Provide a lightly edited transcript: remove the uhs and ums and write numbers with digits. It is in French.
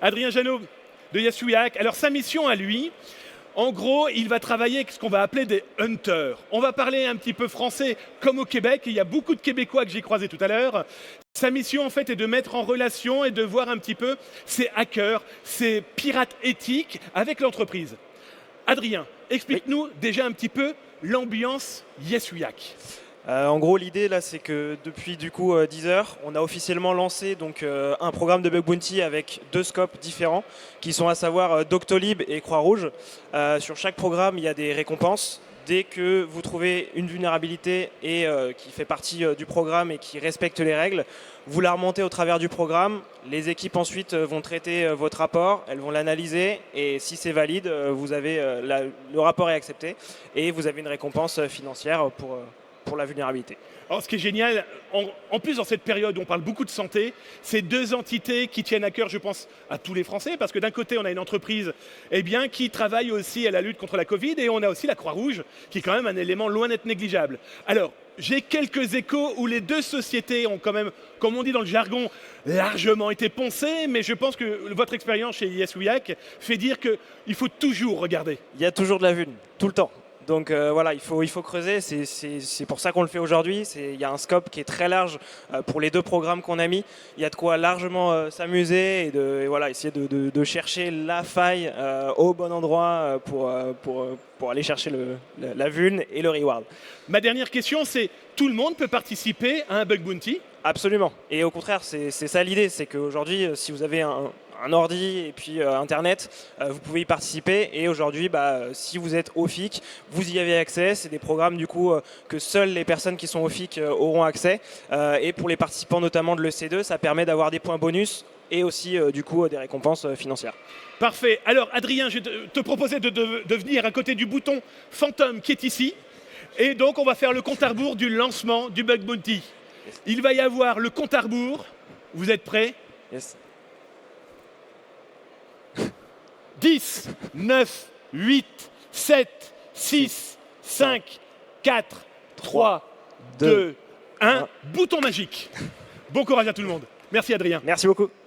Adrien Janot de Yasuyak. Alors sa mission à lui, en gros, il va travailler avec ce qu'on va appeler des hunters. On va parler un petit peu français comme au Québec. Il y a beaucoup de Québécois que j'ai croisés tout à l'heure. Sa mission, en fait, est de mettre en relation et de voir un petit peu ces hackers, ces pirates éthiques avec l'entreprise. Adrien, explique-nous déjà un petit peu l'ambiance Yasuyak. En gros, l'idée là, c'est que depuis du coup 10 heures, on a officiellement lancé donc un programme de bug bounty avec 2 scopes différents, qui sont à savoir Doctolib et Croix-Rouge. Sur chaque programme, il y a des récompenses. Dès que vous trouvez une vulnérabilité et qui fait partie du programme et qui respecte les règles, vous la remontez au travers du programme. Les équipes ensuite vont traiter votre rapport, elles vont l'analyser et si c'est valide, vous avez le rapport est accepté et vous avez une récompense financière pour la vulnérabilité. Alors, ce qui est génial, en plus dans cette période où on parle beaucoup de santé, c'est 2 entités qui tiennent à cœur, je pense, à tous les Français, parce que d'un côté, on a une entreprise qui travaille aussi à la lutte contre la Covid, et on a aussi la Croix-Rouge, qui est quand même un élément loin d'être négligeable. Alors, j'ai quelques échos où les 2 sociétés ont quand même, comme on dit dans le jargon, largement été poncées, mais je pense que votre expérience chez Yasuyak fait dire qu'il faut toujours regarder. Il y a toujours de la vulne, tout le temps. Donc voilà, il faut creuser, c'est pour ça qu'on le fait aujourd'hui. Il y a un scope qui est très large pour les 2 programmes qu'on a mis. Il y a de quoi largement s'amuser et voilà, essayer de chercher la faille au bon endroit pour aller chercher la vulne et le reward. Ma dernière question, c'est tout le monde peut participer à un bug bounty? Absolument. Et au contraire, c'est ça l'idée, c'est qu'aujourd'hui, si vous avez un ordi et puis Internet, vous pouvez y participer. Et aujourd'hui, si vous êtes OFIC, vous y avez accès. C'est des programmes du coup que seules les personnes qui sont OFIC auront accès. Et pour les participants notamment de l'EC2, ça permet d'avoir des points bonus et aussi du coup des récompenses financières. Parfait. Alors Adrien, je te proposais de venir à côté du bouton Phantom qui est ici. Et donc on va faire le compte à rebours du lancement du bug bounty. Il va y avoir le compte à rebours. Vous êtes prêts? Yes. 10, 9, 8, 7, 6, 5, 4, 3, 2, 1. Bouton magique. Bon courage à tout le monde. Merci Adrien. Merci beaucoup.